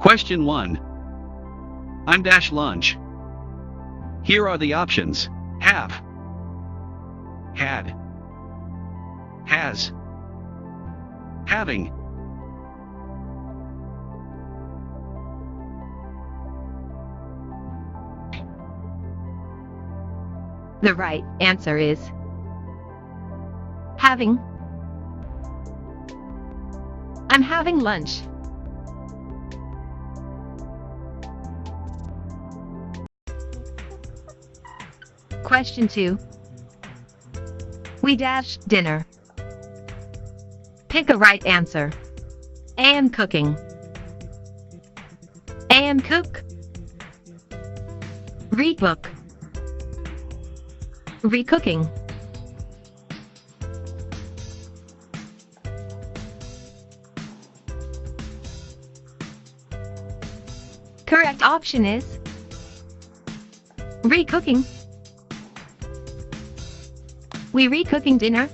Question 1. I'm dash lunch. Here are the options. Have, had, has, having. The right answer is having. I'm having lunch. Question 2. We dash dinner. Pick a right answer. A am cooking. A am cook. Recook. Recooking. Correct option is recooking. We recooking dinner.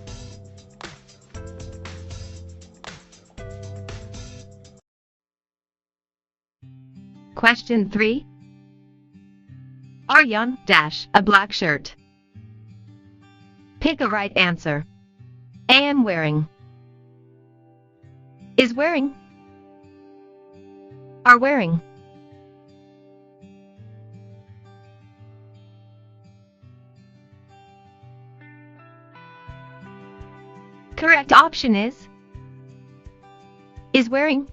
Question 3. Aryan dash a black shirt. Pick a right answer. A am wearing. Is wearing. Are wearing. Correct option is wearing.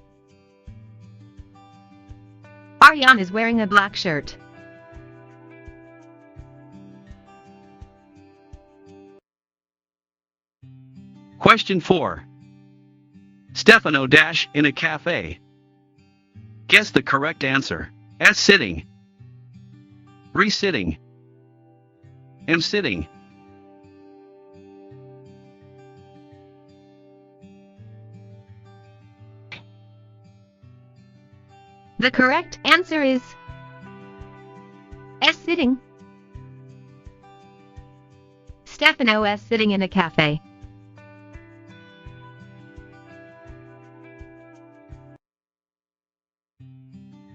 Aryan is wearing a black shirt. Question 4. Stefano dash in a cafe. Guess the correct answer. S sitting. Re-sitting. Am sitting. The correct answer is S sitting. Stefano is sitting in a cafe.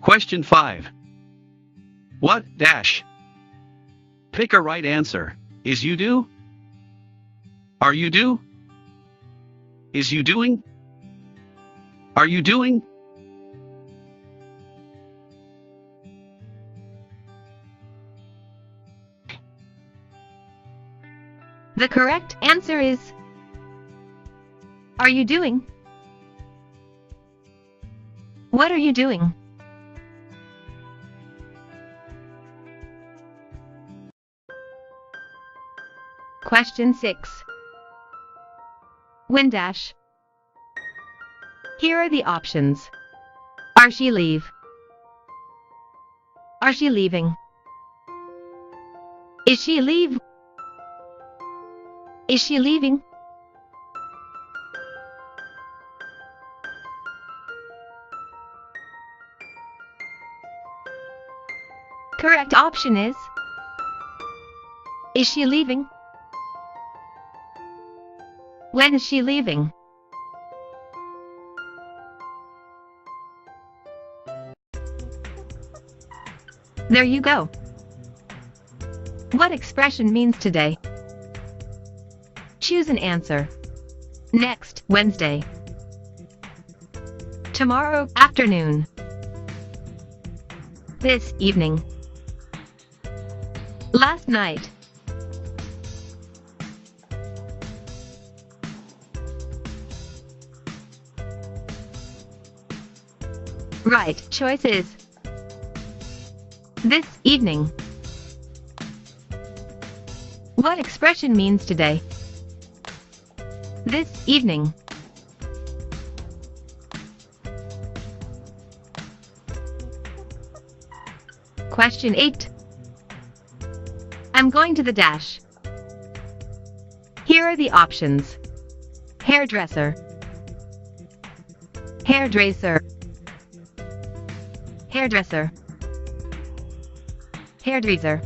Question 5. What dash? Pick a right answer. Is you do? Are you do? Is you doing? Are you doing? The correct answer is are you doing? What are you doing? Question 6. When dash. Here are the options. Are she leave? Are she leaving? Is she leave? Is she leaving? Correct option is she leaving? When is she leaving? There you go. What expression means today? Choose an answer. Next Wednesday. Tomorrow afternoon. This evening. Last night. Right choice is this evening. What expression means today? This evening. Question 8. I'm going to the dash. Here are the options. Hairdresser. Hairdresser. Hairdresser. Hairdresser.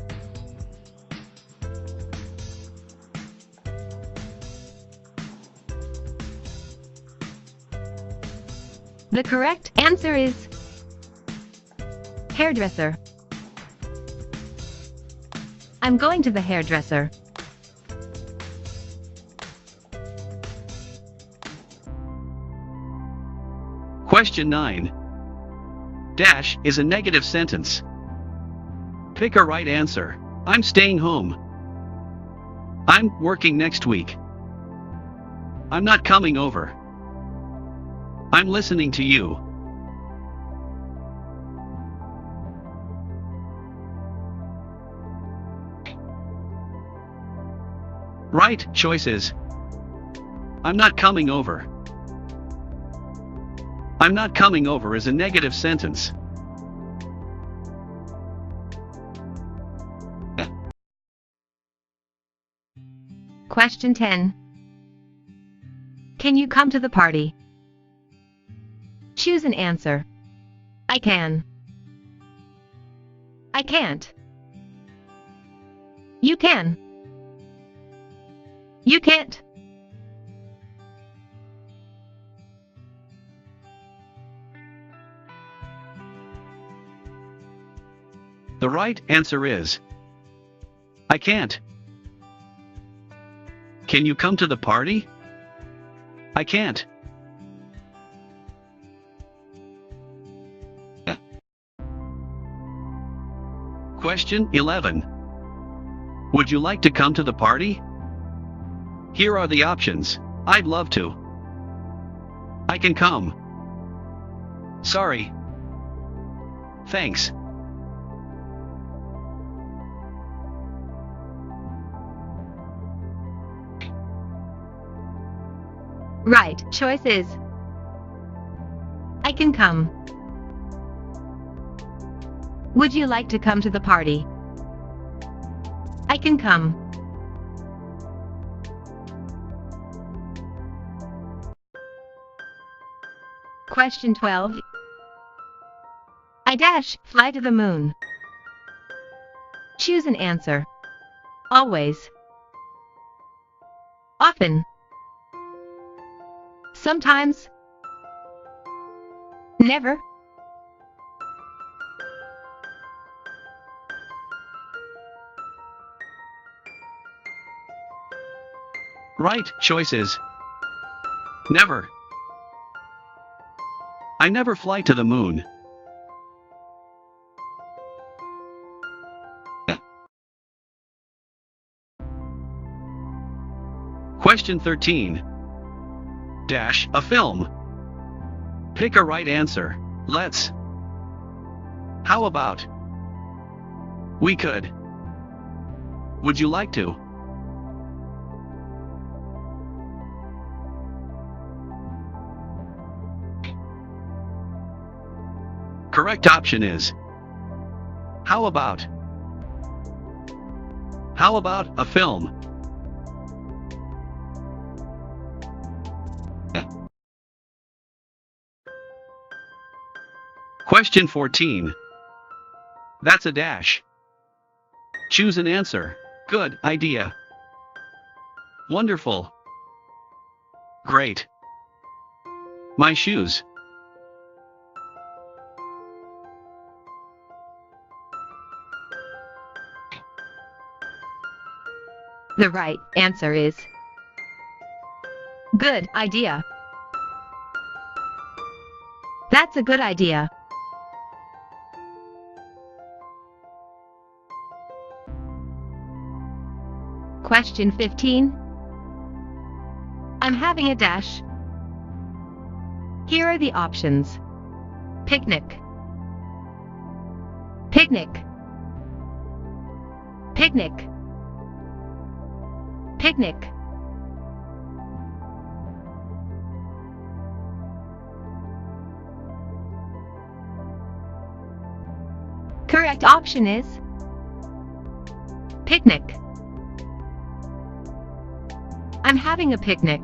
The correct answer is Hairdresser. I'm going to the hairdresser. Question 9. Dash is a negative sentence. Pick a right answer. I'm staying home. I'm working next week. I'm not coming over. I'm listening to you. Right choice is I'm not coming over. I'm not coming over is a negative sentence. Question 10. Can you come to the party? Choose an answer. I can. I can't. You can. You can't. The right answer is I can't. Can you come to the party? I can't. Question 11. Would you like to come to the party? Here are the options. I'd love to. I can come. Sorry. Thanks. Right choice is I can come. Would you like to come to the party? I can come. Question 12. I dash fly to the moon. Choose an answer. Always. Often. Sometimes. Never. Right choice is never. I never fly to the moon. Question 13. Dash a film. Pick a right answer. Let's. How about? We could. Would you like to? Correct option is how about? How about a film? Question 14. That's a dash. Choose an answer. Good idea. Wonderful. Great. My shoes. The right answer is good idea. That's a good idea. Question 15. I'm having a dash. Here are the options. Picnic. Picnic. Picnic. Picnic. Correct option is picnic. I'm having a picnic.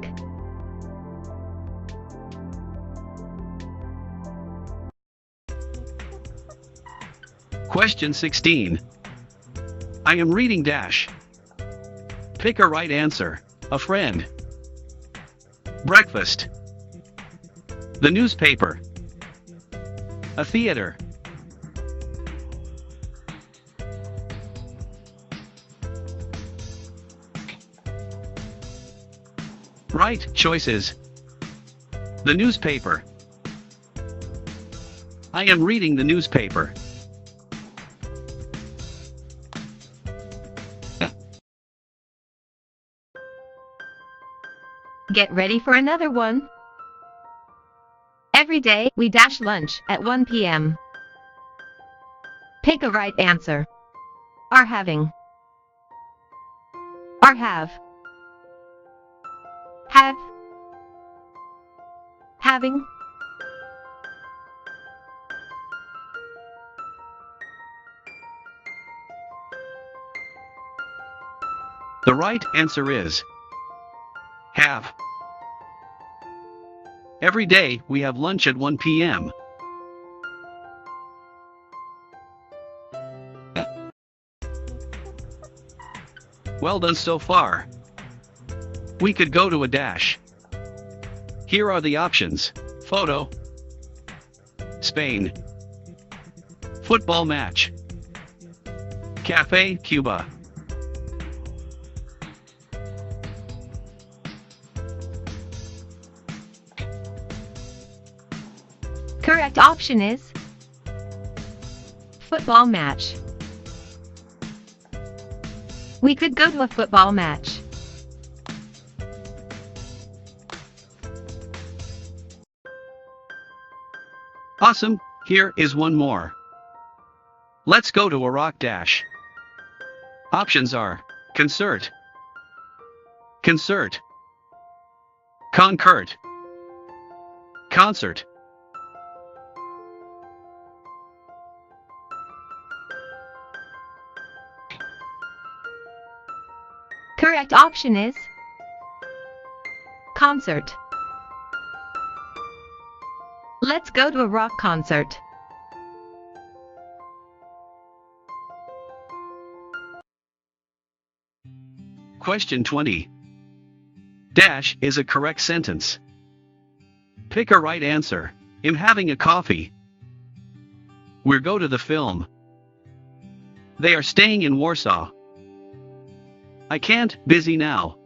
Question 16. I am reading dash. Pick a right answer. A friend. Breakfast. The newspaper. A theater. Right choice is the newspaper. I am reading the newspaper. Get ready for another one. Every day, we dash lunch at 1 p.m. Pick a right answer. Are having. Are have. Have. Having. The right answer is have. Every day, we have lunch at 1 p.m. Well done so far. We could go to a dash. Here are the options. Photo. Spain. Football match. Cafe, Cuba. Correct option is football match. We could go to a football match. Awesome, here is one more. Let's go to a rock dash. Options are Consert, Concert, Concert, Concert. Correct option is concert. Let's go to a rock concert. Question 20. Dash is a correct sentence. Pick a right answer. I'm having a coffee. We'll go to the film. They are staying in Warsaw. I can't, busy now.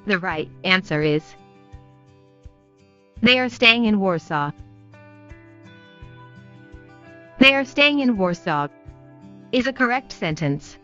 The right answer is they are staying in Warsaw. They are staying in Warsaw is a correct sentence.